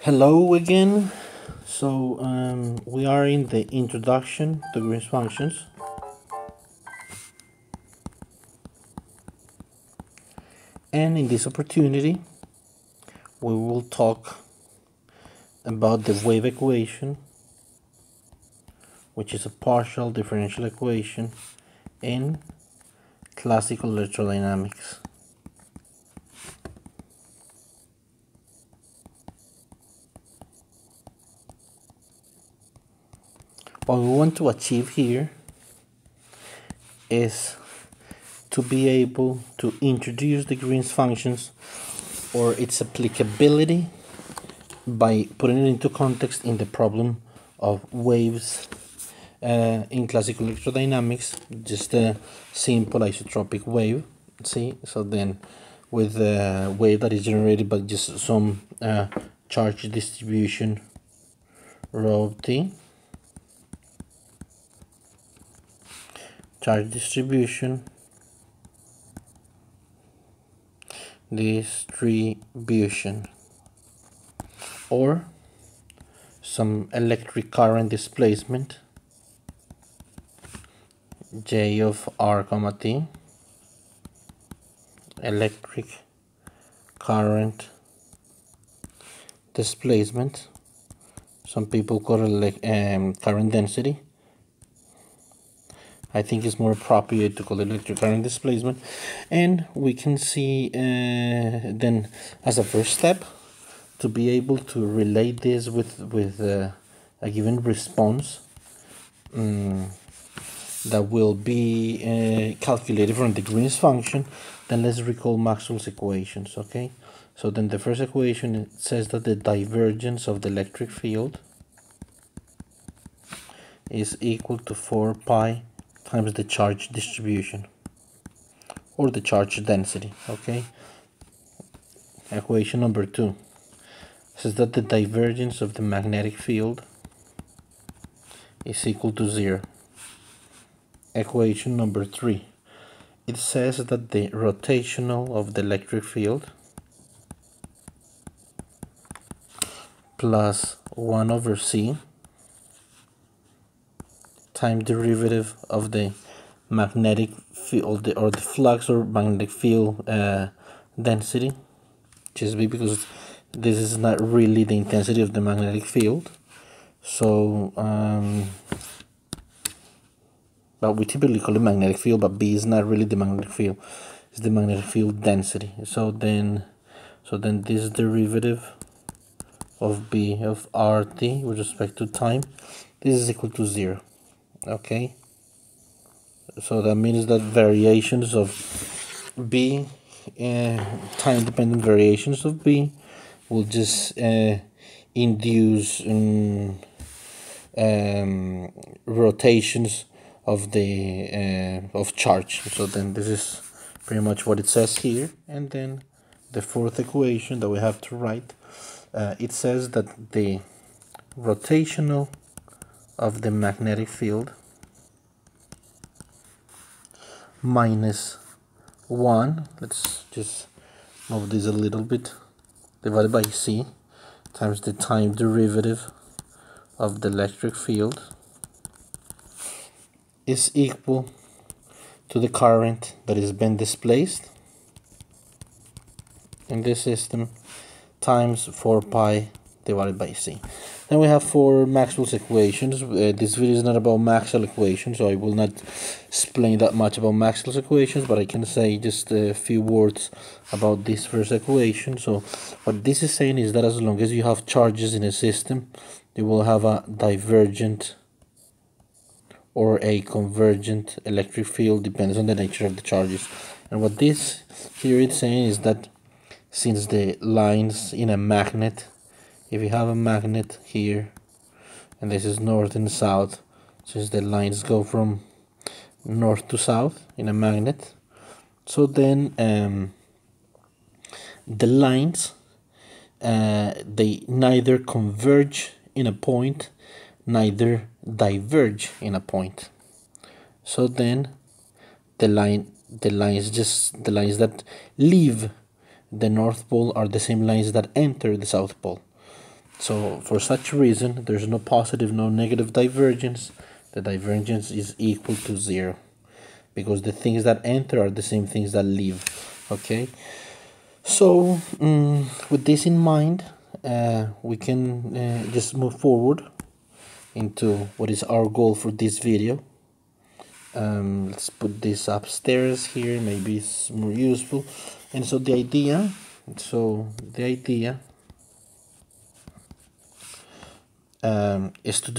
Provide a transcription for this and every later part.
Hello again. We are in the introduction to Green's functions, and in this opportunity, we will talk about the wave equation, which is a partial differential equation in classical electrodynamics. What we want to achieve here is to be able to introduce the Green's functions or its applicability by putting it into context in the problem of waves in classical electrodynamics, just a simple isotropic wave. See, so then with a wave that is generated by just some charge distribution rho t, charge distribution distribution, or some electric current displacement J of r comma t, electric current displacement, some people call it current density. I think it's more appropriate to call it electric current displacement. And we can see then as a first step to be able to relate this with a given response that will be calculated from the Green's function. Then let's recall Maxwell's equations. Okay, so then the first equation, it says that the divergence of the electric field is equal to 4 pi times the charge distribution or the charge density. Okay, equation number 2 says that the divergence of the magnetic field is equal to 0. Equation number 3, it says that the rotational of the electric field plus 1 over c time derivative of the magnetic field or the flux or magnetic field density, just because this is not really the intensity of the magnetic field. So but we typically call it magnetic field, but B is not really the magnetic field, it's the magnetic field density. So then this derivative of B of RT with respect to time, this is equal to 0. Okay, so that means that variations of B, time dependent variations of B, will just induce rotations of the of charge. So then this is pretty much what it says here. And then the fourth equation that we have to write, it says that the rotational of the magnetic field minus 1, let's just move this a little bit, divided by c times the time derivative of the electric field is equal to the current that is being displaced in this system times 4 pi divided by c. Then we have 4 Maxwell's equations. This video is not about Maxwell equations, so I will not explain that much about Maxwell's equations, but I can say just a few words about this first equation. So what this is saying is that as long as you have charges in a system, you will have a divergent or a convergent electric field, depends on the nature of the charges. And what this here is saying is that since the lines in a magnet, if you have a magnet here and this is north and south, since the lines go from north to south in a magnet, so then the lines they neither converge in a point, neither diverge in a point. So then the lines that leave the North Pole are the same lines that enter the South Pole. So for such reason, there's no positive, no negative divergence. The divergence is equal to 0, because the things that enter are the same things that leave. Okay, so with this in mind, we can just move forward into what is our goal for this video. Let's put this upstairs here, maybe it's more useful. And so the idea is to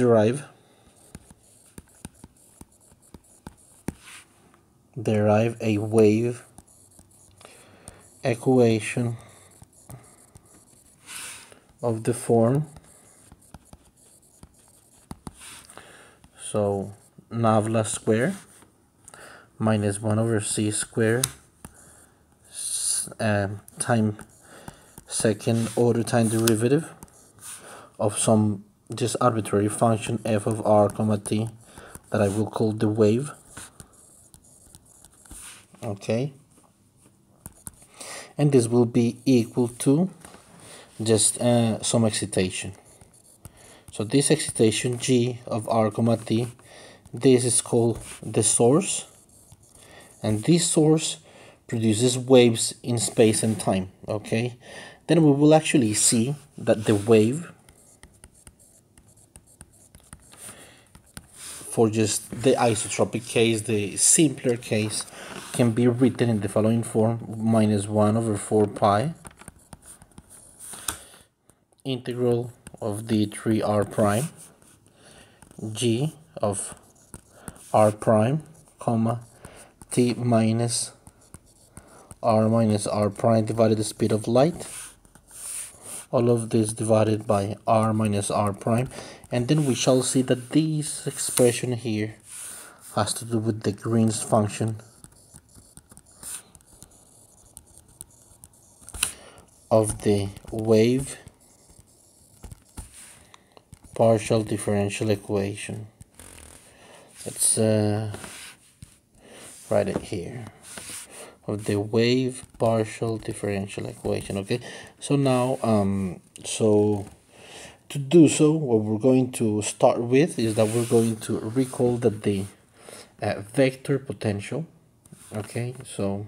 derive a wave equation of the form, so nabla square minus 1 over c square time second order time derivative of some just arbitrary function f of r comma t that I will call the wave. Okay, and this will be equal to just some excitation. So this excitation g of r comma t, this is called the source, and this source produces waves in space and time. Okay, then we will actually see that the wave for just the isotropic case, the simpler case, can be written in the following form: minus 1 over 4 pi integral of d3r prime g of r prime comma t minus r prime divided the speed of light, all of this divided by r minus r prime. And then we shall see that this expression here has to do with the Green's function of the wave partial differential equation. Let's write it here, of the wave partial differential equation. Okay, so now so to do so, what we're going to start with is that we're going to recall that the vector potential, okay, so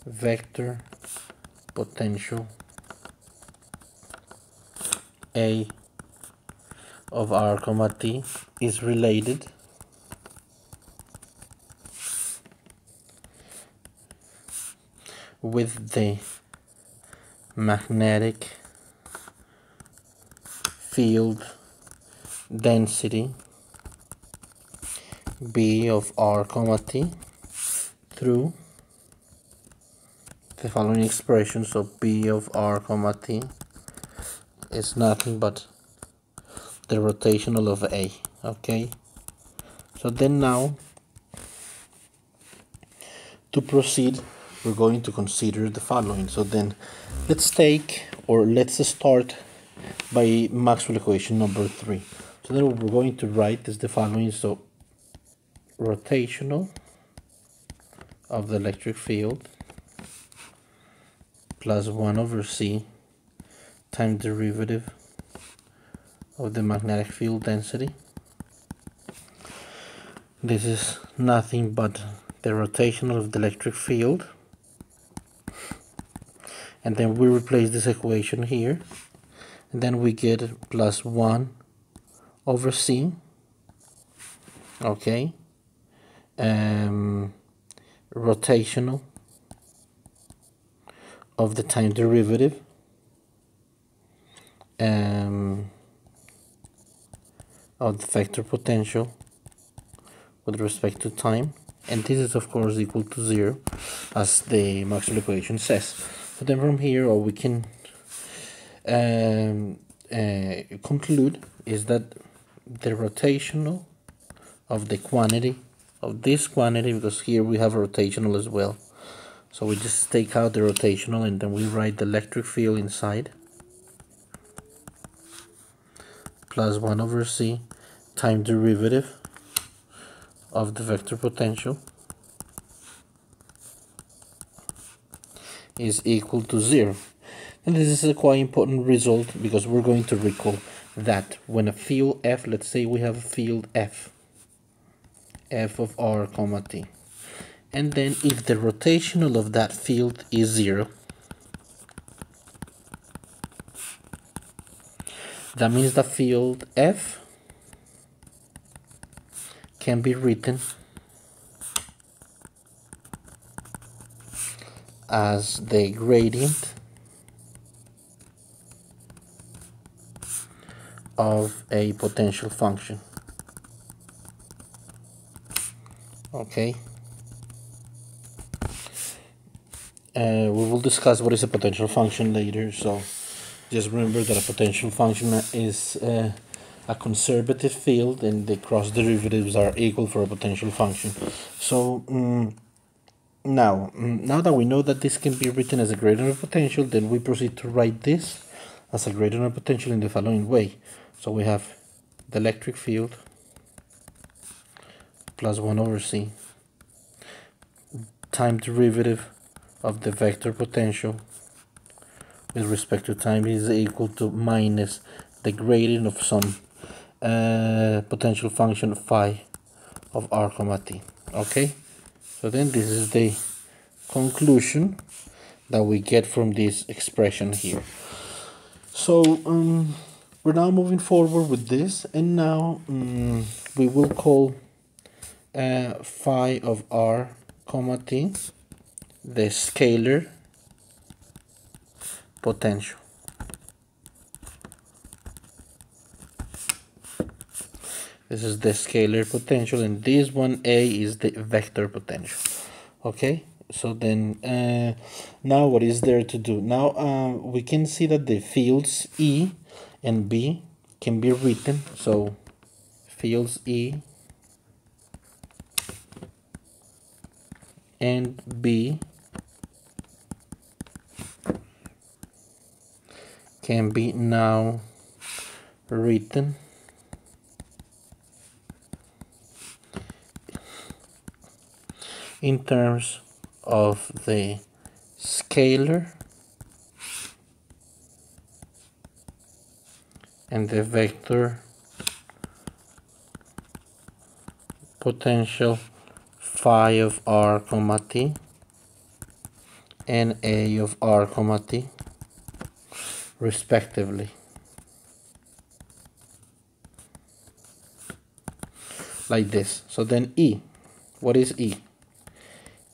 vector potential A of r comma t is related with the magnetic field density B of r comma t through the following expression. So B of r comma t is nothing but the rotational of A. Okay, so then now to proceed, we're going to consider the following. So then let's start by Maxwell equation number 3. So then what we're going to write is the following. So rotational of the electric field plus 1 over c time derivative of the magnetic field density. This is nothing but the rotational of the electric field, and then we replace this equation here, and then we get plus 1 over c, okay, rotational of the time derivative of the vector potential with respect to time, and this is of course equal to 0 as the Maxwell equation says. So then from here all we can conclude is that the rotational of the quantity of this quantity, because here we have a rotational as well, so we just take out the rotational and then we write the electric field inside plus 1 over c time derivative of the vector potential is equal to 0. And this is a quite important result because we're going to recall that when a field f, let's say we have a field f of r comma t, and then if the rotational of that field is 0, that means the field f can be written as the gradient of a potential function. Okay. We will discuss what is a potential function later, so just remember that a potential function is a conservative field and the cross derivatives are equal for a potential function. So now that we know that this can be written as a gradient of potential, then we proceed to write this as a gradient of potential in the following way. So we have the electric field plus 1 over c time derivative of the vector potential with respect to time is equal to minus the gradient of some potential function phi of r comma t. Okay, so then this is the conclusion that we get from this expression here. So we're now moving forward with this, and now we will call phi of r comma t the scalar potential. This is the scalar potential, and this one A is the vector potential. Okay, so then now what is there to do? Now we can see that the fields E and B can be written. So fields E and B can be now written in terms of the scalar and the vector potential phi of r comma t and A of r comma t respectively. Like this. So then E, what is E?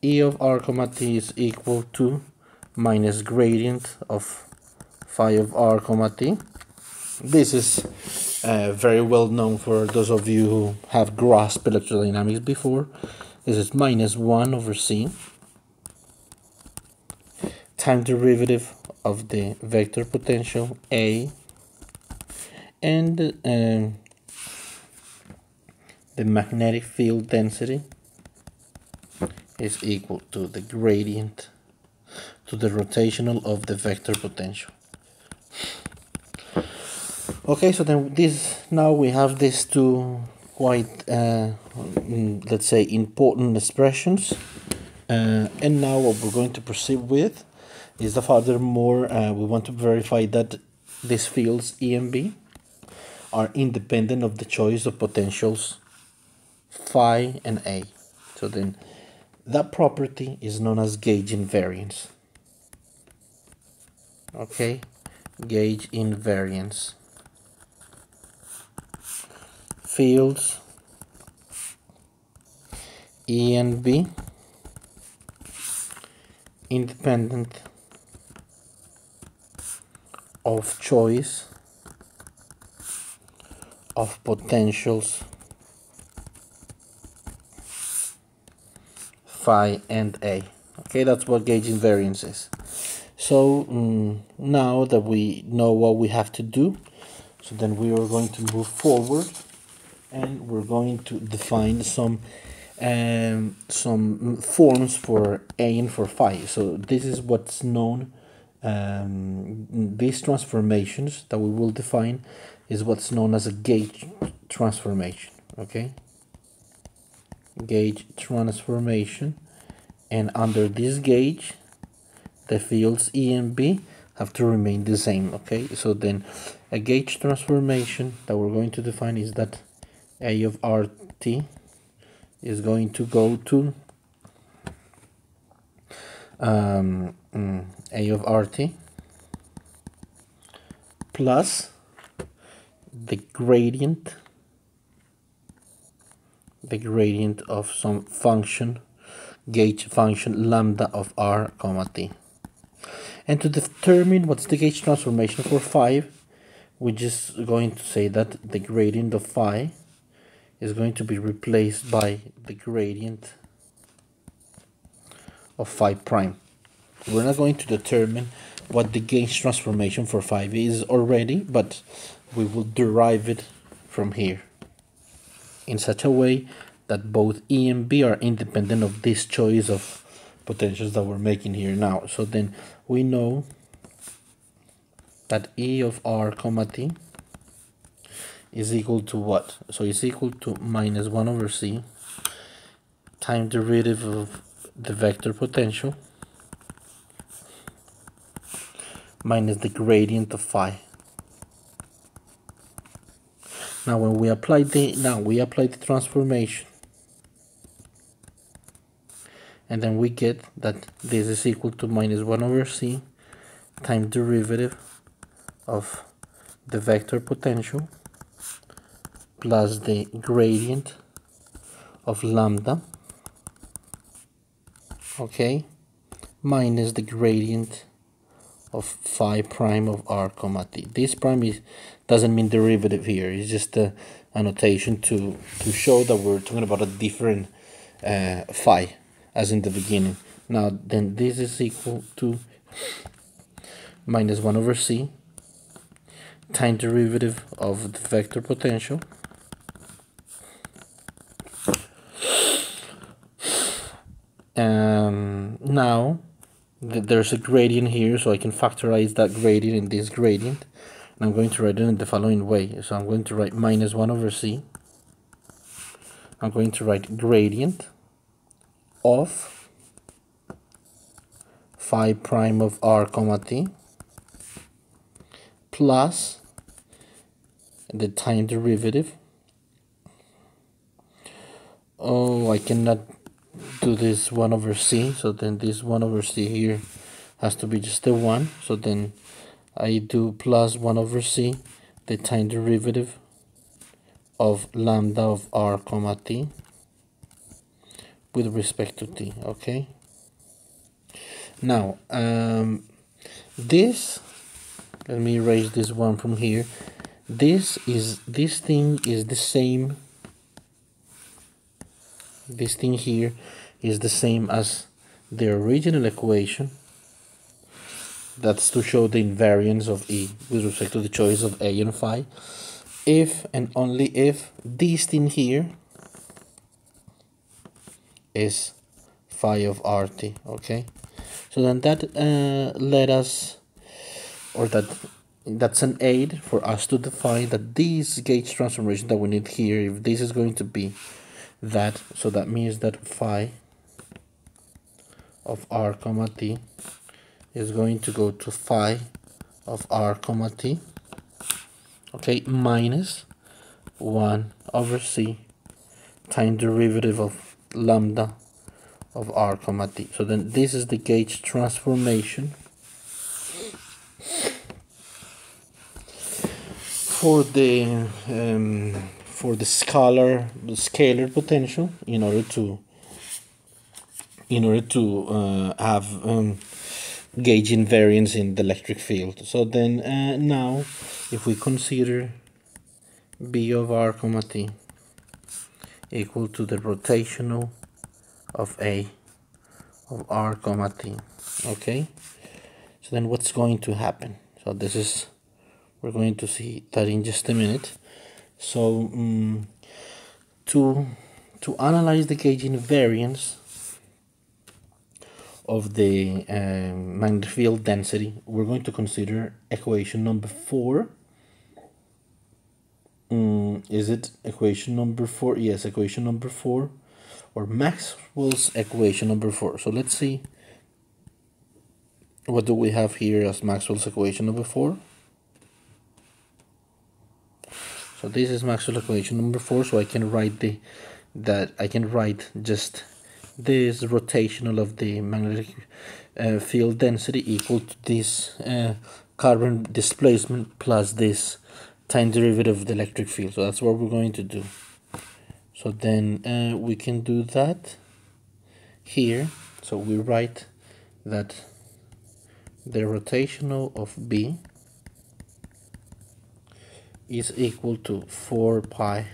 E of r comma t is equal to minus gradient of phi of r comma t. This is very well known for those of you who have grasped electrodynamics before. This is minus 1 over c time derivative of the vector potential A and the magnetic field density is equal to the gradient to the rotational of the vector potential. Okay, so then now we have these two quite let's say important expressions, and now what we're going to proceed with is that furthermore we want to verify that these fields E and B are independent of the choice of potentials phi and A. So then that property is known as gauge invariance. Okay, gauge invariance. Fields E and B independent of choice of potentials phi and A. Okay, that's what gauge invariance is. So now that we know what we have to do, so then we are going to move forward and we're going to define some forms for A and for phi. So this is what's known, these transformations that we will define is what's known as a gauge transformation. Okay, gauge transformation, and under this gauge the fields E and B have to remain the same. Okay, so then a gauge transformation that we're going to define is that A of RT is going to go to A of RT plus the gradient of some function, gauge function lambda of R comma T. And to determine what's the gauge transformation for phi, we're just going to say that the gradient of phi is going to be replaced by the gradient of phi prime. We're not going to determine what the gauge transformation for phi is already, but we will derive it from here in such a way that both E and B are independent of this choice of potentials that we're making here now. So then we know that E of R comma T is equal to what? So it's equal to minus 1 over C time derivative of the vector potential minus the gradient of phi. Now when we apply the transformation, and then we get that this is equal to minus 1 over C time derivative of the vector potential plus the gradient of lambda, okay, minus the gradient of phi prime of R comma T. This prime doesn't mean derivative here, it's just a notation to show that we're talking about a different phi as in the beginning. Now then this is equal to minus 1 over C time derivative of the vector potential now there's a gradient here, so I can factorize that gradient in this gradient, and I'm going to write it in the following way. So I'm going to write minus 1 over C, I'm going to write gradient of phi prime of R comma T plus the time derivative. Oh, I cannot do this 1 over C, so then this 1 over C here has to be just a 1, so then I do plus 1 over C the time derivative of lambda of R comma T with respect to T. Okay, now this, let me erase this one from here. This thing is the same, this thing here is the same as the original equation. That's to show the invariance of E with respect to the choice of A and phi, if and only if this thing here is phi of RT. Okay, so then that let us, or that's an aid for us to define that this gauge transformation that we need here, if this is going to be that, so that means that phi of R comma T is going to go to phi of R comma T, okay, minus 1 over C time derivative of lambda of R comma T. So then this is the gauge transformation for the scalar potential in order to have gauge invariance in the electric field. So then now if we consider B of R comma T equal to the rotational of A of R comma T, okay, so then what's going to happen? So this is, we're going to see that in just a minute. So to analyze the gauge invariance of the magnetic field density, we're going to consider equation number 4. Is it equation number 4? Yes, equation number 4, or Maxwell's equation number 4. So let's see what do we have here as Maxwell's equation number 4? So this is Maxwell's equation number 4. So I can write just this rotational of the magnetic field density equal to this current displacement plus this time derivative of the electric field. So that's what we're going to do. So then we can do that here. So we write that the rotational of B is equal to 4 pi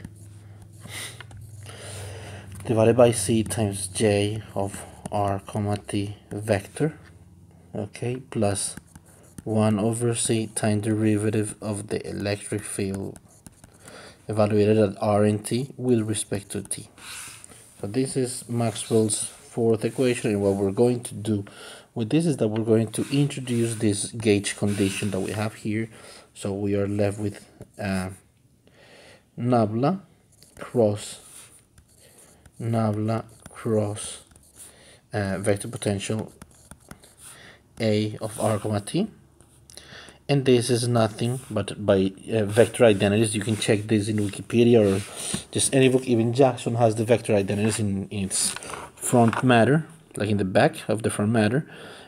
divided by C times J of R comma T vector, okay, plus 1 over C time derivative of the electric field evaluated at R and T with respect to T. So this is Maxwell's fourth equation, and what we're going to do with this is that we're going to introduce this gauge condition that we have here. So we are left with nabla cross vector potential A of R comma T, and this is nothing but by vector identities. You can check this in Wikipedia or just any book. Even Jackson has the vector identities in its front matter, like in the back of the front matter,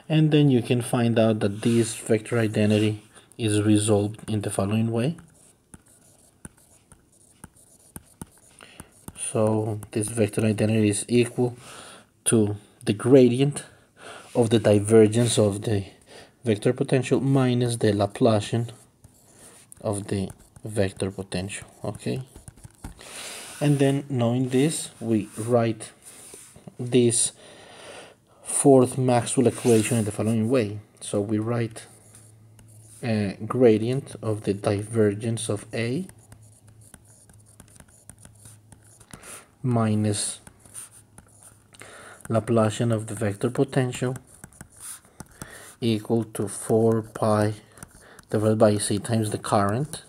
and then you can find out that this vector identity is resolved in the following way. So this vector identity is equal to the gradient of the divergence of the vector potential minus the Laplacian of the vector potential, okay? And then knowing this, we write this fourth Maxwell equation in the following way. So we write a gradient of the divergence of A minus Laplacian of the vector potential equal to 4 pi divided by C times the current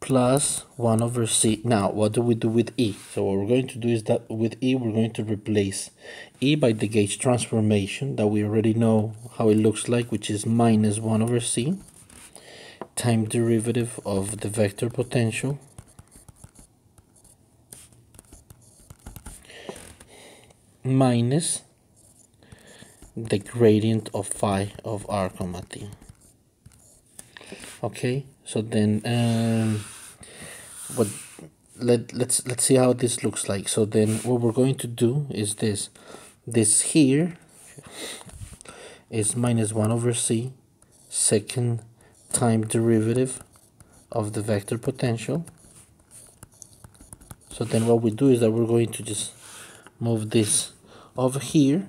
plus 1 over C. Now what do we do with E? So what we're going to do is that with E we're going to replace E by the gauge transformation that we already know how it looks like, which is minus 1 over C time derivative of the vector potential minus the gradient of phi of R comma T. Okay, so then let's see how this looks like. So then what we're going to do is this here is minus 1 over C second time derivative of the vector potential. So then what we do is that we're going to just move this over here,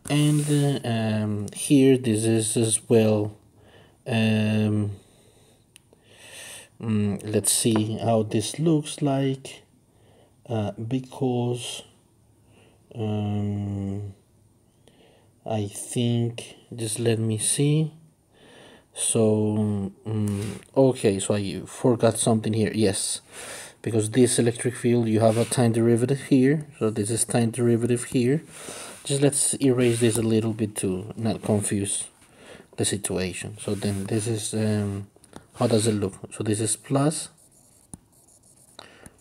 and here this is as well. Let's see how this looks like, because I think, just let me see. So okay, so I forgot something here. Yes, because this electric field, you have a time derivative here, so this is time derivative here. Just let's erase this a little bit to not confuse the situation. So then this is how does it look? So this is plus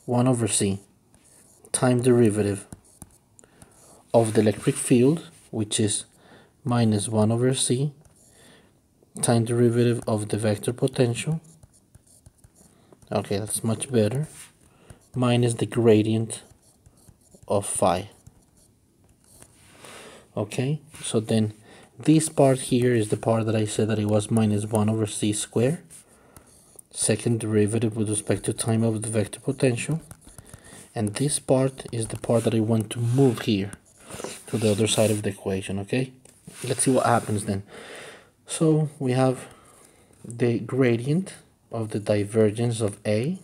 1 over C time derivative of the electric field, which is minus 1 over C time derivative of the vector potential. Okay, that's much better. Minus the gradient of phi. Okay, so then this part here is the part that I said that it was minus 1 over C squared, second derivative with respect to time of the vector potential, and this part is the part that I want to move here to the other side of the equation. Okay, let's see what happens then. So we have the gradient of the divergence of A.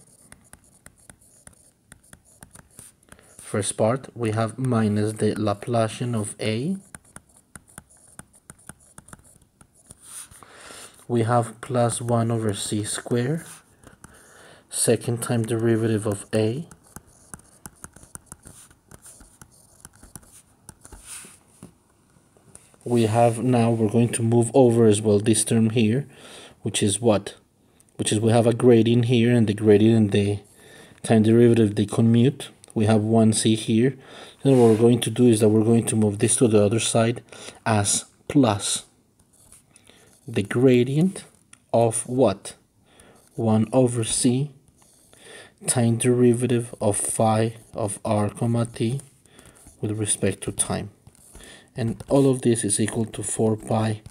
First part, we have minus the Laplacian of A. We have plus 1 over C squared, second time derivative of A. we have now, we're going to move over as well this term here, which is what? Which is we have a gradient here, and the gradient and the time derivative, they commute. We have 1c here. Then what we're going to do is that we're going to move this to the other side as plus the gradient of what? 1 over c time derivative of phi of r comma t with respect to time. And all of this is equal to 4 pi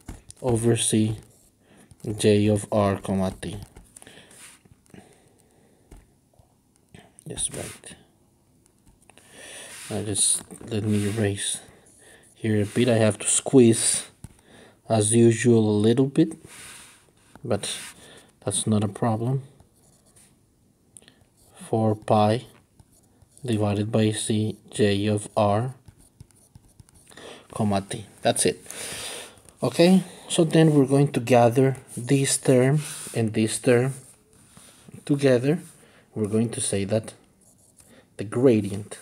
over c j of r comma t. Yes, right. Now just let me erase here a bit. I have to squeeze as usual a little bit, but that's not a problem. 4 pi divided by c j of r comma t. That's it. Okay, so then we're going to gather this term and this term together. We're going to say that the gradient,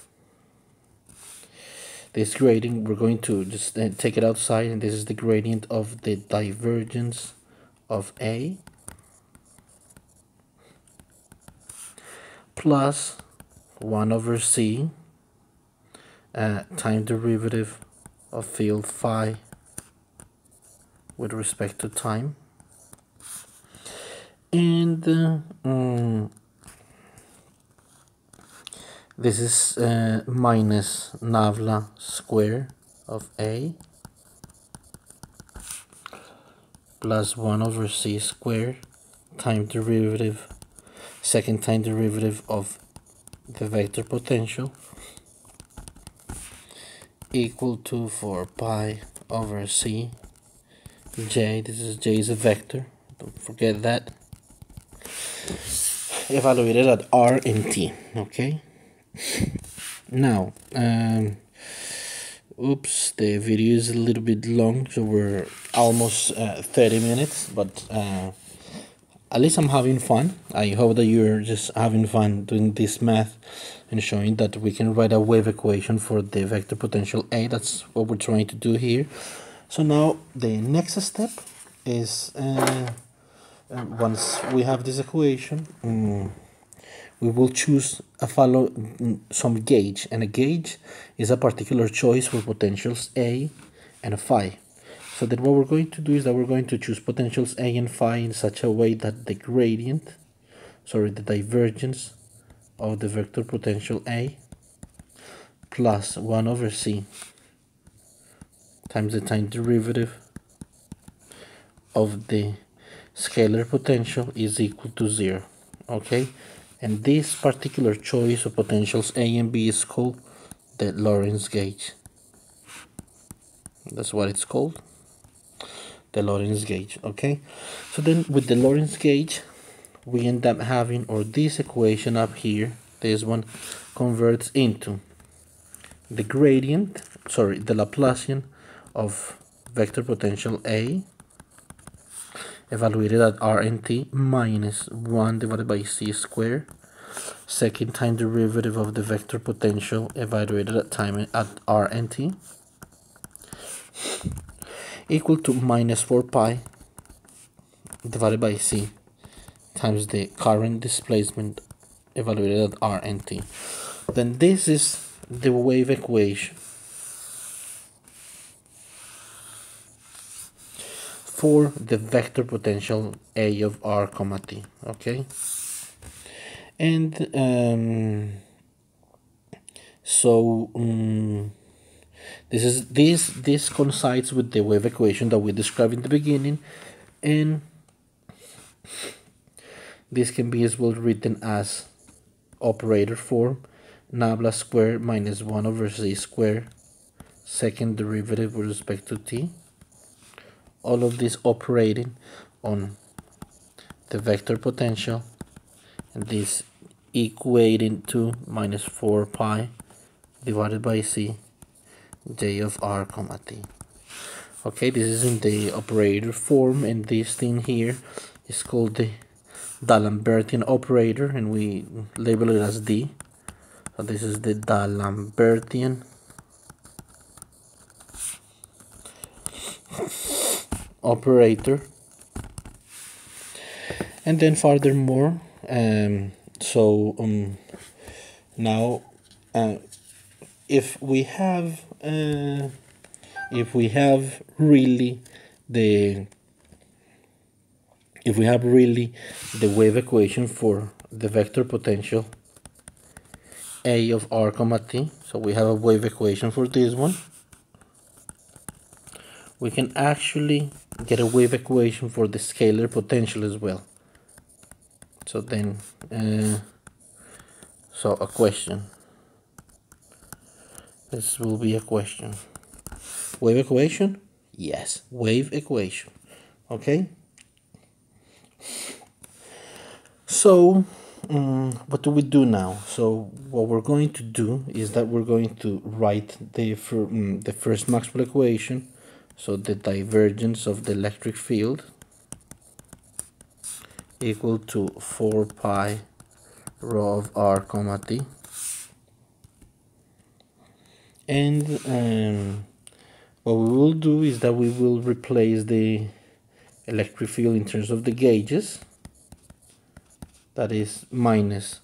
this gradient, we're going to just take it outside, and this is the gradient of the divergence of A plus 1 over c time derivative of field phi with respect to time, and this is minus nabla square of A plus 1 over c square time derivative, second time derivative of the vector potential, equal to 4 pi over c j. This is j is a vector, don't forget that, evaluated at r and t. Okay, now oops, the video is a little bit long, so we're almost 30 minutes, but at least I'm having fun. I hope that you're just having fun doing this math and showing that we can write a wave equation for the vector potential A. That's what we're trying to do here. So now the next step is once we have this equation, we will choose some gauge, and a gauge is a particular choice for potentials A and phi. So then what we're going to do is that we're going to choose potentials A and phi in such a way that the gradient, the divergence of the vector potential A plus 1 over c times the time derivative of the scalar potential is equal to 0. Okay, and this particular choice of potentials A and B is called the Lorenz gauge. That's what it's called, the Lorenz gauge. Okay, so then with the Lorenz gauge, we end up having, or this equation up here, this one converts into the gradient, the Laplacian of vector potential A evaluated at r and t minus 1 divided by c squared, second time derivative of the vector potential evaluated at time at r and t, equal to minus 4 pi divided by c times the current displacement evaluated at r and t. Then this is the wave equation for the vector potential A of r comma t. Okay, and this coincides with the wave equation that we described in the beginning, and this can be as well written as operator form, nabla squared minus 1 over c squared, second derivative with respect to t. All of this operating on the vector potential, and this equating to minus 4 pi divided by c j of r comma t. Okay, this is in the operator form, and this thing here is called the D'Alembertian operator, and we label it as D. So this is the D'Alembertian operator. And then furthermore, now if we have really the wave equation for the vector potential A of r comma t, so we have a wave equation for this one, we can actually get a wave equation for the scalar potential as well. So then, so a question. This will be a question. Wave equation? Yes, wave equation. Okay. So, what do we do now? So what we're going to do is that we're going to write the first Maxwell equation. So the divergence of the electric field equal to 4 pi rho of r comma t. And what we will do is that we will replace the electric field in terms of the gauges. That is minus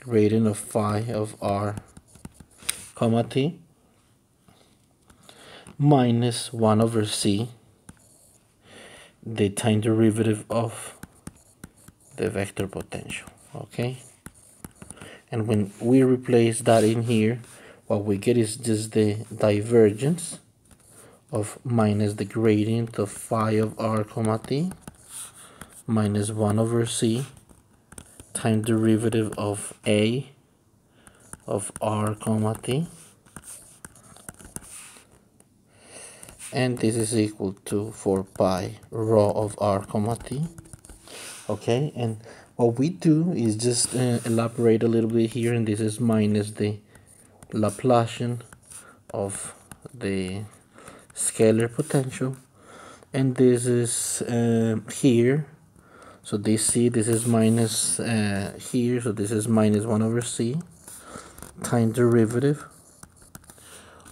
gradient of phi of r comma t minus 1 over c, the time derivative of the vector potential. Okay, and when we replace that in here, what we get is just the divergence of minus the gradient of phi of r comma t minus 1 over c time derivative of a of r comma t, and this is equal to 4 pi rho of r comma t. Okay, and what we do is just elaborate a little bit here, and this is minus the Laplacian of the scalar potential, and this is here. So this c, this is minus here, so this is minus 1 over c time derivative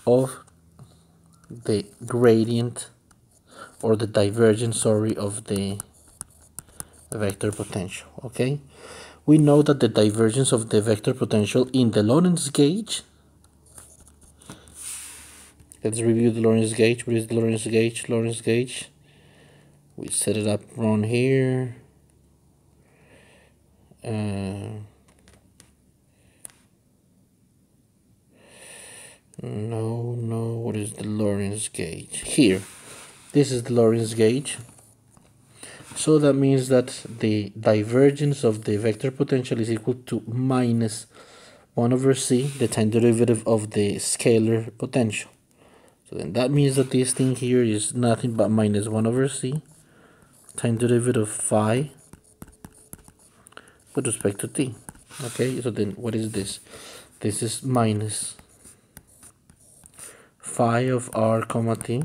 of the gradient, or the divergence, sorry, of the vector potential. Okay, we know that the divergence of the vector potential in the Lorenz gauge, let's review the Lorenz gauge. What is the Lorenz gauge? Lorenz gauge, we set it up around here. No, what is the Lorenz gauge? Here, this is the Lorenz gauge. So that means that the divergence of the vector potential is equal to minus 1 over c, the time derivative of the scalar potential. So then that means that this thing here is nothing but minus 1 over c time derivative of phi with respect to t. Okay, so then what is this? This is minus phi of r comma t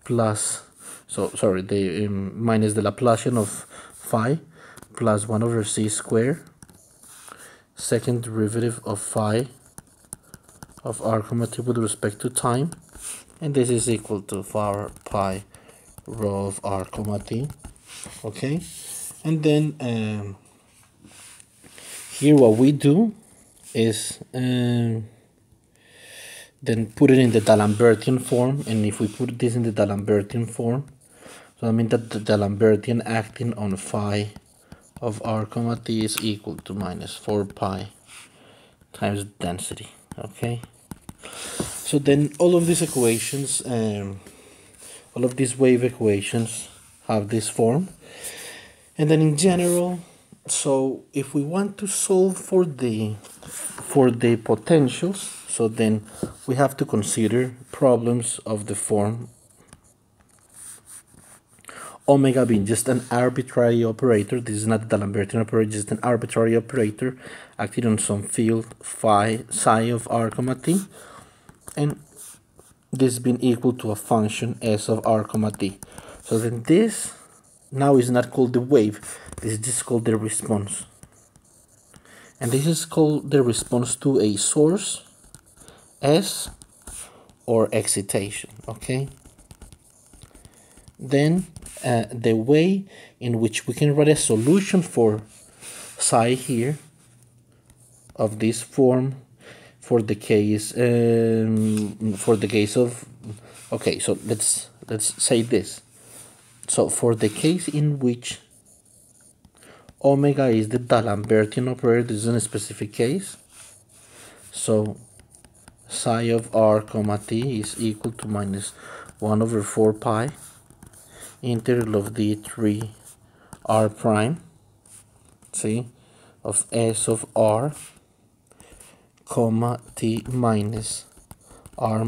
plus, so sorry, the minus the Laplacian of phi plus 1 over c squared, second derivative of phi of r comma t with respect to time, and this is equal to 4 pi rho of r comma t. Okay, and then here what we do is then put it in the D'Alembertian form, and if we put this in the D'Alembertian form, so I mean that the D'Alembertian acting on phi of r comma t is equal to minus 4 pi times density. Okay, so then all of these equations, all of these wave equations have this form, and then in general, so if we want to solve for the potentials, so then we have to consider problems of the form omega being just an arbitrary operator. This is not the D'Alembertian operator, just an arbitrary operator acting on some field psi of r comma t, and this being equal to a function s of r comma t. So then this now is not called the wave, this is just called the response, and this is called the response to a source, S, or excitation. Okay, then the way in which we can write a solution for psi here of this form for the case of, okay, so let's say this. So for the case in which omega is the D'Alembertian operator, this is in a specific case. So psi of r comma t is equal to minus 1 over 4 pi integral of d3 r prime, see, of s of r comma t minus r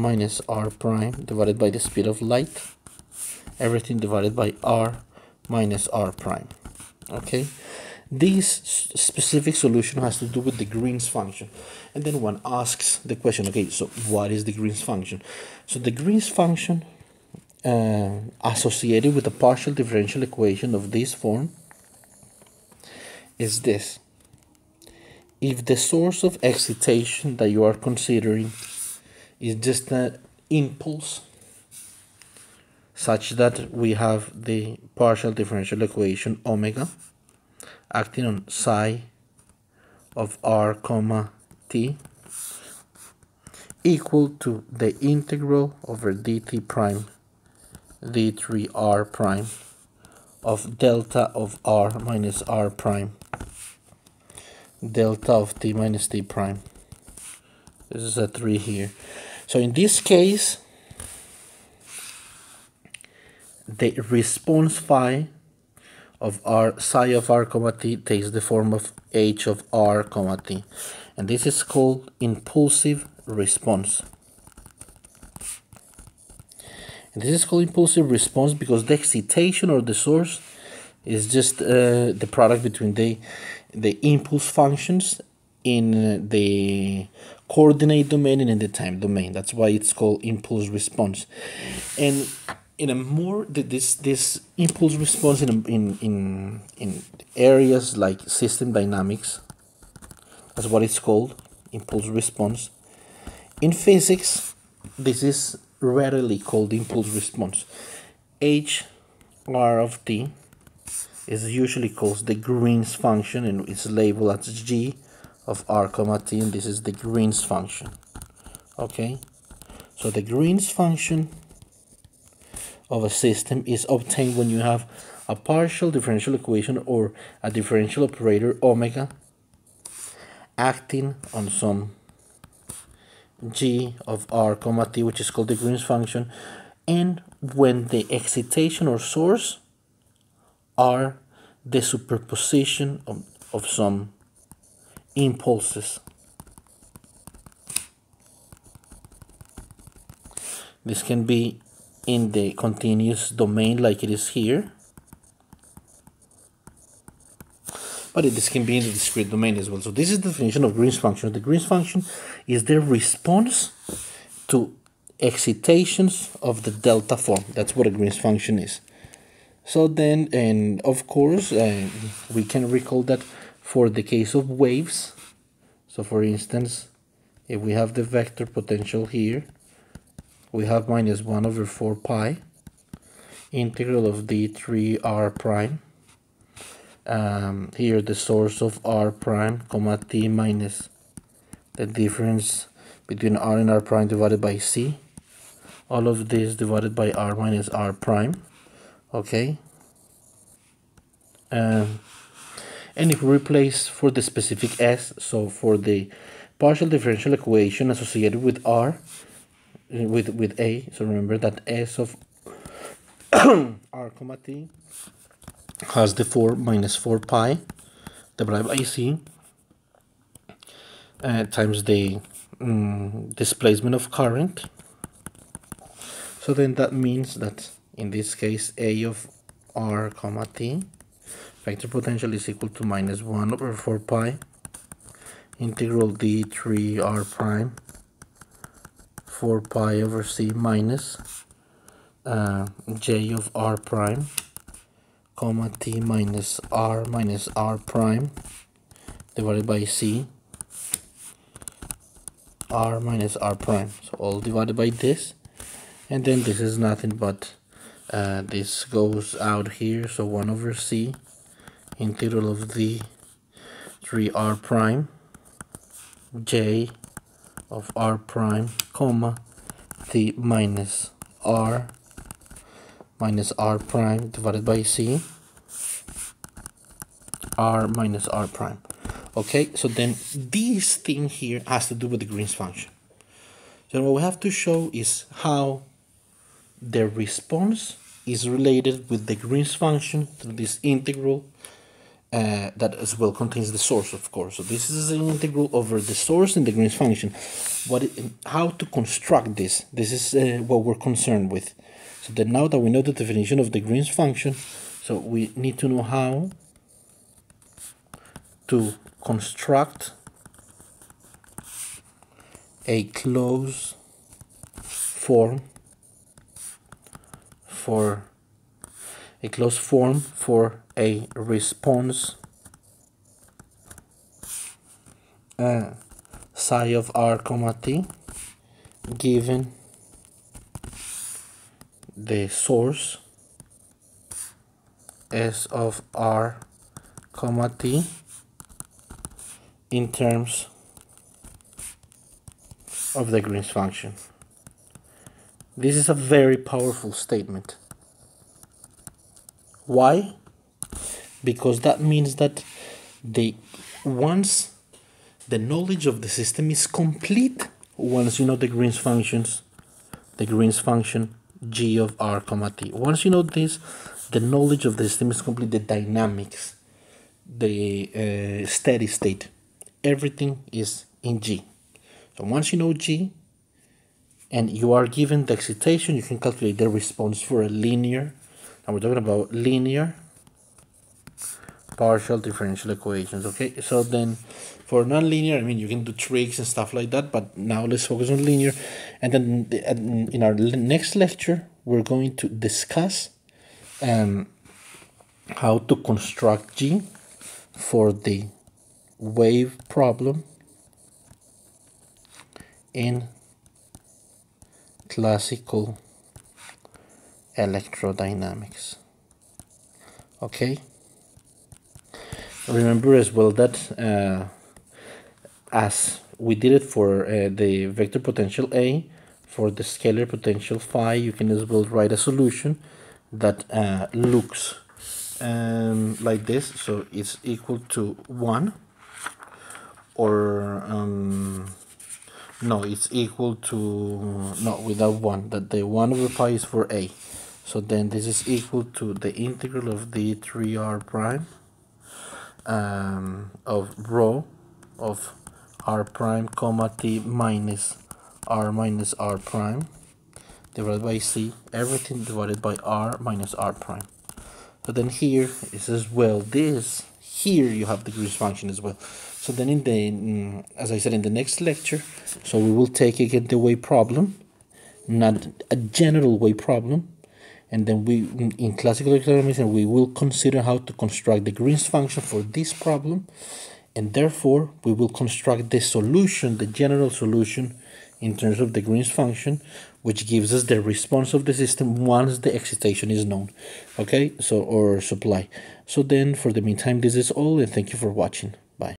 prime divided by the speed of light, everything divided by r minus r prime. Okay, this specific solution has to do with the Green's function, and then one asks the question, okay, so what is the Green's function? So the Green's function associated with a partial differential equation of this form is this: if the source of excitation that you are considering is just an impulse such that we have the partial differential equation omega acting on psi of r comma t equal to the integral over dt prime d3 r prime of delta of r minus r prime delta of t minus t prime. This is a 3 here. So in this case, the response phi of r psi of r comma t takes the form of h of r comma t, and this is called impulsive response. And this is called impulsive response because the excitation or the source is just the product between the impulse functions in the coordinate domain and in the time domain. That's why it's called impulse response. And in a more this impulse response in areas like system dynamics, that's what it's called, impulse response. In physics, this is rarely called impulse response. H r of t is usually called the Green's function, and it's labeled as g of r comma t, and this is the Green's function. Okay, so the Green's function of a system is obtained when you have a partial differential equation or a differential operator omega acting on some g of r comma t, which is called the Green's function, and when the excitation or source are the superposition of some impulses. This can be in the continuous domain like it is here, but this can be in the discrete domain as well. So this is the definition of Green's function. The Green's function is the response to excitations of the delta form. That's what a Green's function is. So then, and of course, we can recall that for the case of waves. So for instance, if we have the vector potential here, we have minus 1 over 4 pi integral of d3 r prime. Here the source of r prime comma t minus the difference between r and r prime divided by c. All of this divided by r minus r prime. Okay. And if we replace for the specific s, so for the partial differential equation associated with r, with a, so remember that s of r comma t has the form minus 4 pi divided by c times the displacement of current. So then that means that in this case a of r comma t vector potential is equal to minus 1 over 4 pi integral d3 r prime 4 pi over c minus j of r prime comma t minus r prime divided by c r minus r prime. So all divided by this, and then this is nothing but This goes out here, so 1 over c integral of the 3r prime j of r prime comma the minus r prime divided by c r minus r prime. Okay, so then this thing here has to do with the Green's function. So what we have to show is how the response is related with the Green's function through this integral that as well contains the source, of course. So this is an integral over the source in the Green's function. How to construct this? This is what we're concerned with. So then now that we know the definition of the Green's function, so we need to know how to construct a closed form for a response psi of r comma t given the source s of r comma t in terms of the Green's function. This is a very powerful statement. Why? Because that means that once the knowledge of the system is complete, once you know the Green's function g of r comma t. Once you know this, the knowledge of the system is complete. The dynamics, the steady state, everything is in G. So once you know G and you are given the excitation, you can calculate the response for a linear, and we're talking about linear partial differential equations. Okay, so then for nonlinear, I mean, you can do tricks and stuff like that, but now let's focus on linear. And then in our next lecture, we're going to discuss how to construct G for the wave problem in classical electrodynamics. Okay, remember as well that as we did it for the vector potential A, for the scalar potential phi, you can as well write a solution that looks like this. So it's equal to 1, or no, it's equal to, no, without 1, that the 1 over pi is for A. So then this is equal to the integral of the 3r prime of rho of r prime comma t minus r prime divided by c, everything divided by r minus r prime. So then here is as well this, here you have the Green's function as well. So then in the, as I said, in the next lecture, so we will take again the wave problem, not a general wave problem, and then we, in classical electrodynamics, we will consider how to construct the Green's function for this problem, and therefore we will construct the solution, the general solution in terms of the Green's function, which gives us the response of the system once the excitation is known. Okay, so, or supply. So then for the meantime, this is all, and thank you for watching.